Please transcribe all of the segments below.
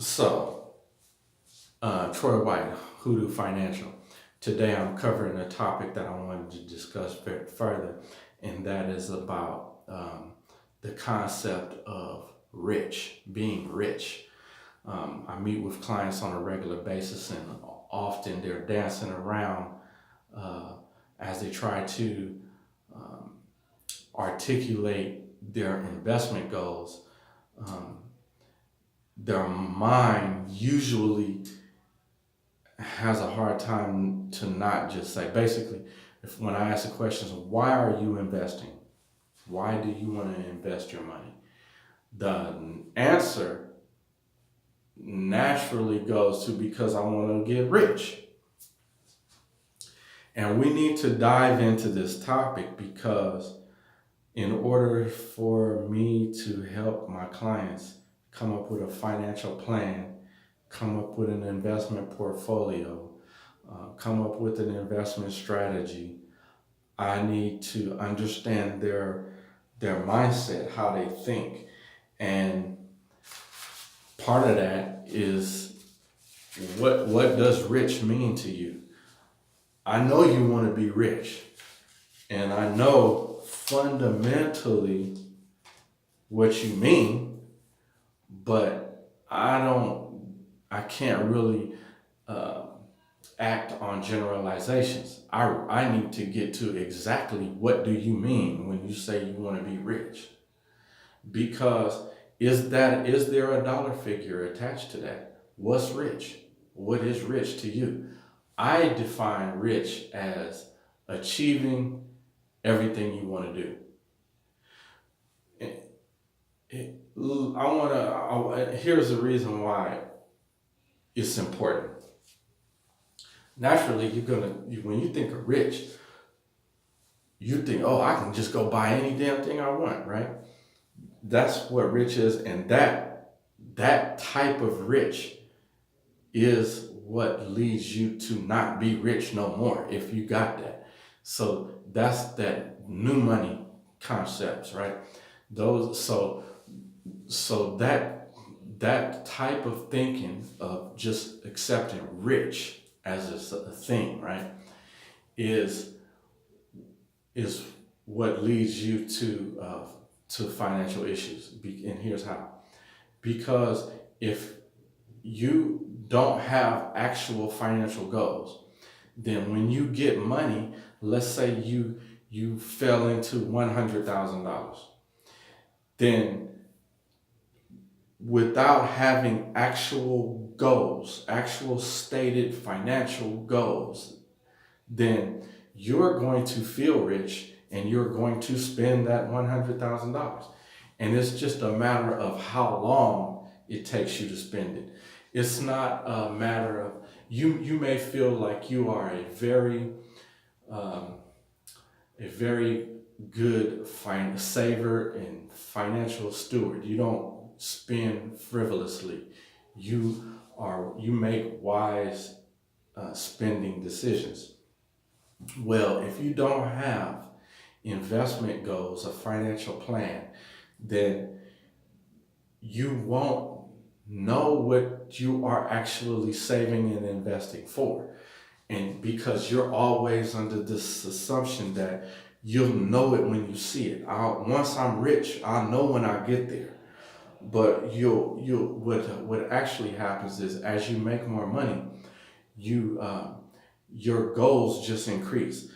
So, Troy White, Hoodoo Financial. Today I'm covering a topic that I wanted to discuss further, and that is about the concept of rich, being rich. I meet with clients on a regular basis, and often they're dancing around uh, as they try to um, articulate their investment goals. Um, their mind usually has a hard time to not just say, basically, if when I ask the questions, why are you investing? Why do you want to invest your money? The answer naturally goes to because I want to get rich. And we need to dive into this topic because in order for me to help my clients come up with a financial plan, come up with an investment portfolio, come up with an investment strategy, I need to understand their mindset, how they think. And part of that is what does rich mean to you? I know you want to be rich, and I know fundamentally what you mean, but I can't really uh, act on generalizations. I need to get to exactly what do you mean when you say you want to be rich? Because is there a dollar figure attached to that? What's rich? What is rich to you? I define rich as achieving everything you want to do. Here's the reason why it's important. Naturally, when you think of rich, you think, oh, I can just go buy any damn thing I want, right? That's what rich is, and that type of rich is what leads you to not be rich no more if you got that. So that's that new money concepts, right? Those so that type of thinking of just accepting rich as a thing, right, is is what leads you to financial issues. And here's how: because if you don't have actual financial goals, then when you get money, let's say you fell into $100,000, then without having actual goals, actual stated financial goals, then you're going to feel rich and you're going to spend that $100,000. And it's just a matter of how long it takes you to spend it. It's not a matter of, you may feel like you are um, a very good saver and financial steward. You don't spend frivolously. You make wise spending decisions. Well, if you don't have investment goals, a financial plan, then you won't know what you are actually saving and investing for. And because you're always under this assumption that you'll know it when you see it. Once I'm rich, I'll know when I get there. But what actually happens is as you make more money, you your goals just increase.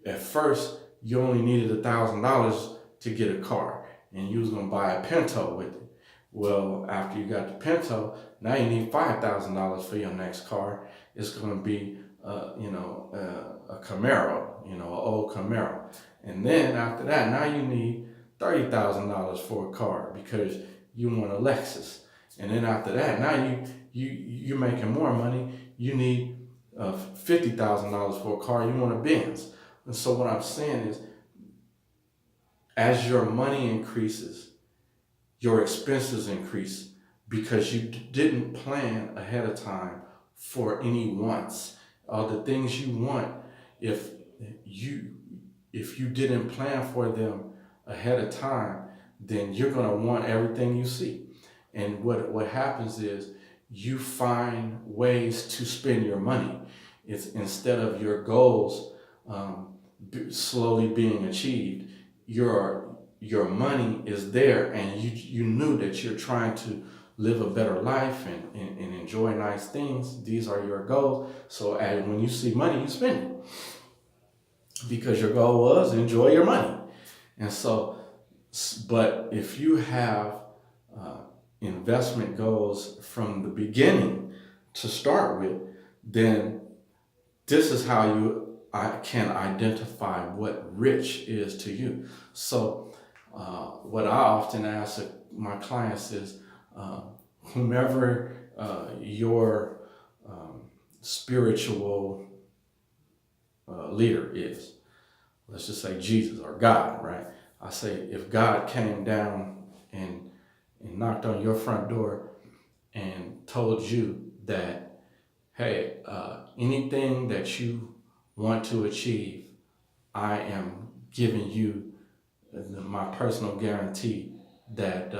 At first you only needed $1,000 to get a car, and you was gonna buy a Pinto with it. Well, after you got the Pinto, now you need $5,000 for your next car. It's gonna be a Camaro, an old Camaro, and then after that, now you need $30,000 for a car because you want a Lexus. And then after that, now you're making more money. You need $50,000 for a car. You want a Benz. And so what I'm saying is, as your money increases, your expenses increase because you didn't plan ahead of time for any wants. The things you want, if you if you didn't plan for them ahead of time, then you're gonna want everything you see. And what happens is you find ways to spend your money. It's instead of your goals slowly being achieved, your money is there, and you knew that you're trying to live a better life and enjoy nice things. These are your goals. So when you see money, you spend it because your goal was enjoy your money. And so, but if you have investment goals from the beginning to start with, then this is how I can identify what rich is to you. So what I often ask my clients is, whomever your spiritual leader is, let's just say Jesus or God, right? I say, if God came down and knocked on your front door and told you that, hey, anything that you want to achieve, I am giving you my personal guarantee that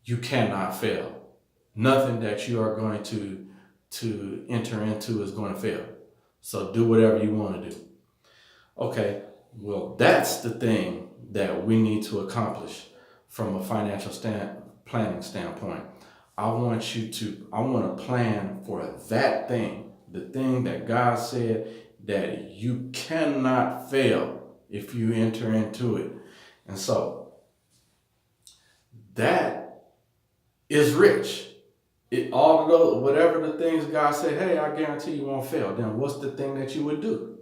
you cannot fail. Nothing that you are going to enter into is going to fail. So do whatever you want to do. Okay, well, that's the thing that we need to accomplish from a financial planning standpoint. I want to plan for that thing, the thing that God said that you cannot fail if you enter into it. And so that is rich. All of those, whatever the things God said, hey, I guarantee you won't fail. Then what's the thing that you would do? You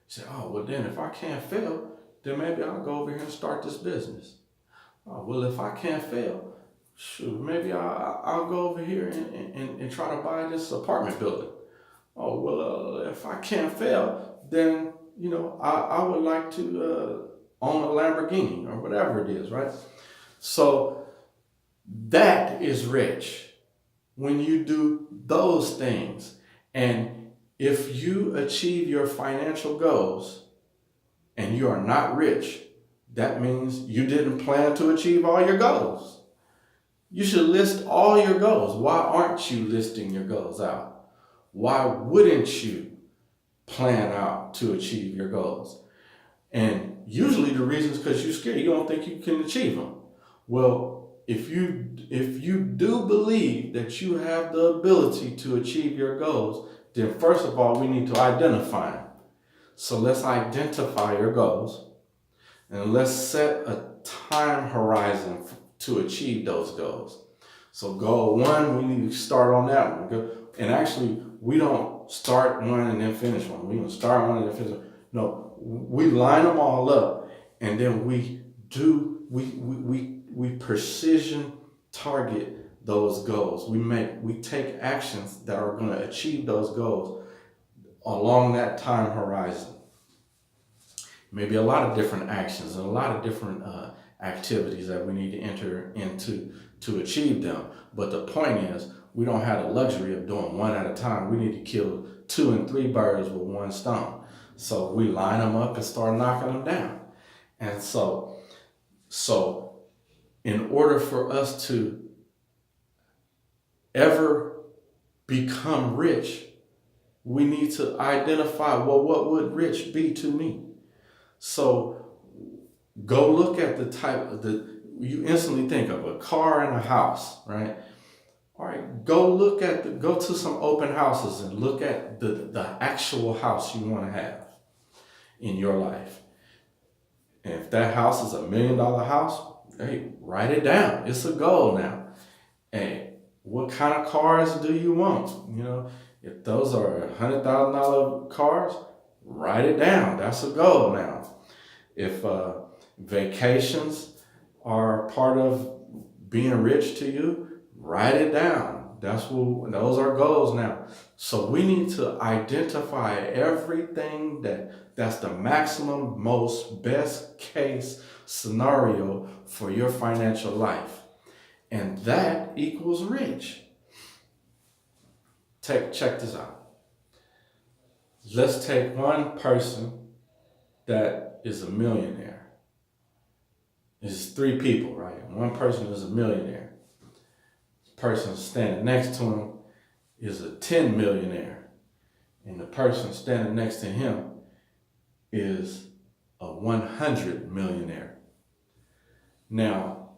say, oh, well, then if I can't fail, then maybe I'll go over here and start this business. Oh, well, if I can't fail, shoot, maybe I'll go over here and try to buy this apartment building. Oh, well, if I can't fail, then, I would like to own a Lamborghini or whatever it is, right? So that is rich when you do those things. And if you achieve your financial goals and you are not rich, that means you didn't plan to achieve all your goals. You should list all your goals. Why aren't you listing your goals out? Why wouldn't you plan out to achieve your goals? And usually the reason is because you're scared. You don't think you can achieve them. Well, if you do believe that you have the ability to achieve your goals, then first of all, we need to identify them. So let's identify your goals and let's set a time horizon to achieve those goals. So goal one, we need to start on that one. And actually, we don't start one and then finish one. We don't start one and then finish one. No, we line them all up, and then we precision target those goals. We take actions that are going to achieve those goals along that time horizon. Maybe a lot of different actions and a lot of different activities that we need to enter into to achieve them. But the point is, we don't have the luxury of doing one at a time. We need to kill 2 and 3 birds with one stone. So we line them up and start knocking them down. And so in order for us to ever become rich, we need to identify, well, what would rich be to me? So go look at you instantly think of a car and a house, right? All right, go to some open houses and look at the actual house you want to have in your life. And if that house is $1 million house, hey, write it down. It's a goal now. Hey, what kind of cars do you want? If those are $100,000 cars, write it down. That's a goal now. If vacations are part of being rich to you, write it down. Those are goals now. So we need to identify everything that's the maximum, most best case scenario for your financial life. And that equals rich. Check this out. Let's take one person that is a millionaire. It's 3 people, right? One person is a millionaire. person standing next to him is a 10 millionaire. And the person standing next to him is a 100 millionaire. Now,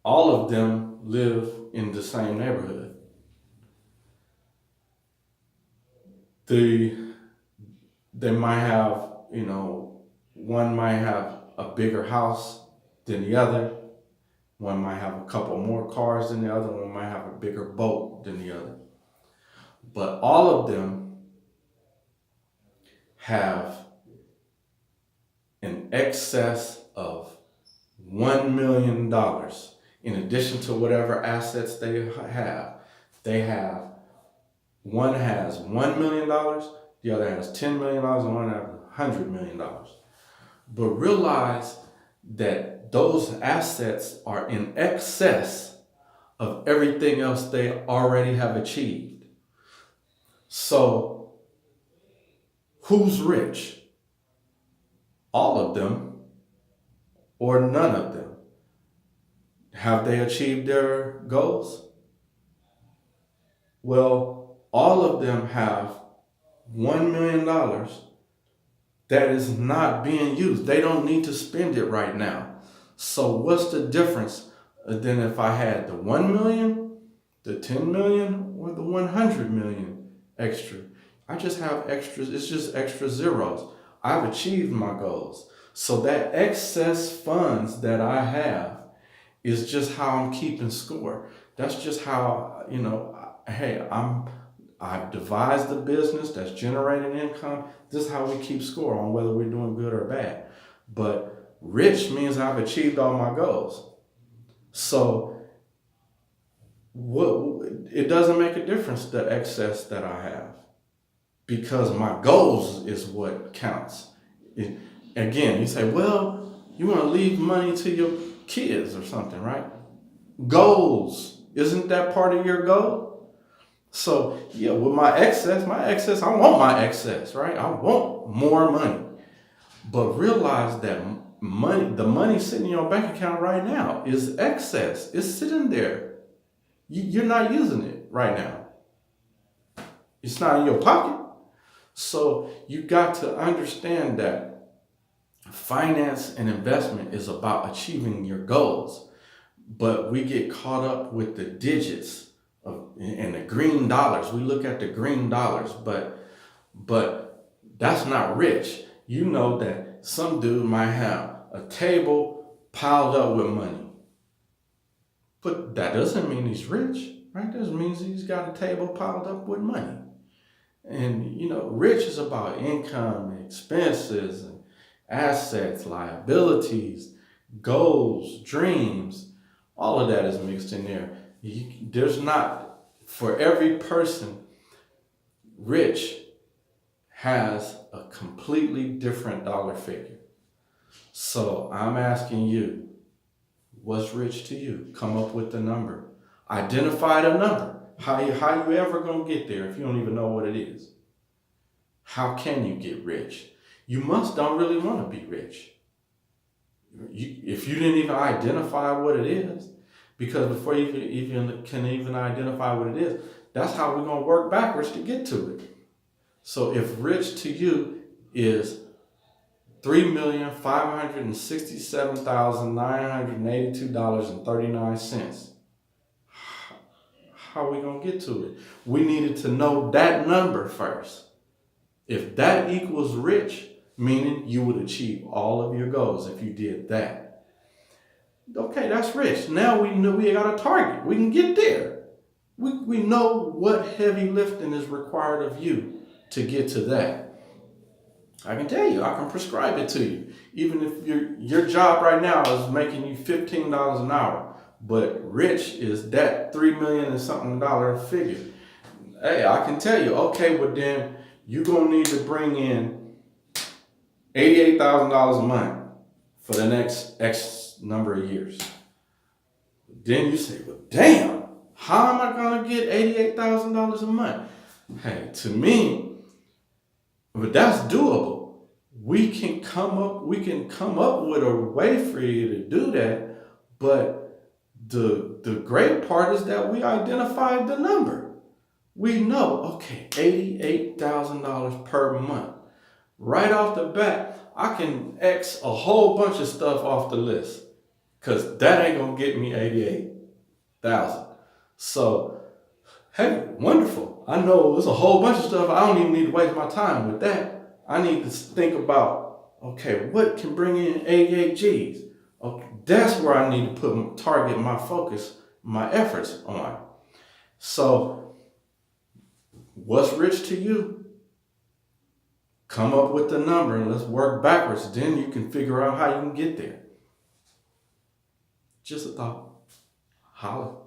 all of them live in the same neighborhood. They might have, one might have a bigger house than the other. One might have a couple more cars than the other. One might have a bigger boat than the other. But all of them have an excess of $1 million in addition to whatever assets they have. One has $1 million, the other has $10 million, and one has $100 million. But realize that those assets are in excess of everything else they already have achieved. So, who's rich? All of them or none of them? Have they achieved their goals? Well, all of them have $1 million that is not being used. They don't need to spend it right now. So what's the difference than if I had the 1 million, the 10 million, or the 100 million extra? I just have extras. It's just extra zeros. I've achieved my goals. So that excess funds that I have is just how I'm keeping score. That's just how, hey, I've devised a business that's generating income. This is how we keep score on whether we're doing good or bad. But rich means I've achieved all my goals. So it doesn't make a difference, the excess that I have, because my goals is what counts. Again, you say, well, you want to leave money to your kids or something, right? Goals. Isn't that part of your goal? So, yeah, with my excess, I want my excess, right? I want more money. But realize that the money sitting in your bank account right now is excess. It's sitting there. You're not using it right now. It's not in your pocket. So you got to understand that finance and investment is about achieving your goals. But we get caught up with the digits and the green dollars. We look at the green dollars, but that's not rich. You know that some dude might have a table piled up with money. But that doesn't mean he's rich, right? That doesn't mean he's got a table piled up with money. And, rich is about income, expenses, and assets, liabilities, goals, dreams. All of that is mixed in there. There's not, for every person, rich has a completely different dollar figure. So I'm asking you, what's rich to you? Come up with the number. Identify the number. How you ever going to get there if you don't even know what it is? How can you get rich? You don't really want to be rich. If you didn't even identify what it is, because before you can even identify what it is, that's how we're going to work backwards to get to it. So if rich to you is $3,567,982.39, how are we going to get to it? We needed to know that number first. If that equals rich, meaning you would achieve all of your goals if you did that. Okay, that's rich. Now we know we got a target. We can get there. We know what heavy lifting is required of you to get to that. I can tell you, I can prescribe it to you. Even if your job right now is making you $15 an hour, but rich is that $3 million and something dollar figure. Hey, I can tell you, okay, but then you're going to need to bring in $88,000 a month for the next X number of years. Then you say, well, damn, how am I going to get $88,000 a month? Hey, to me, but that's doable. We can come up with a way for you to do that, but the great part is that we identified the number. We know, okay, $88,000 per month. Right off the bat, I can X a whole bunch of stuff off the list because that ain't gonna get me 88,000. So, hey, wonderful. I know there's a whole bunch of stuff. I don't even need to waste my time with that. I need to think about, okay, what can bring in 88 G's? Okay, that's where I need to target my focus, my efforts on. So, what's rich to you? Come up with the number and let's work backwards. Then you can figure out how you can get there. Just a thought. Holla.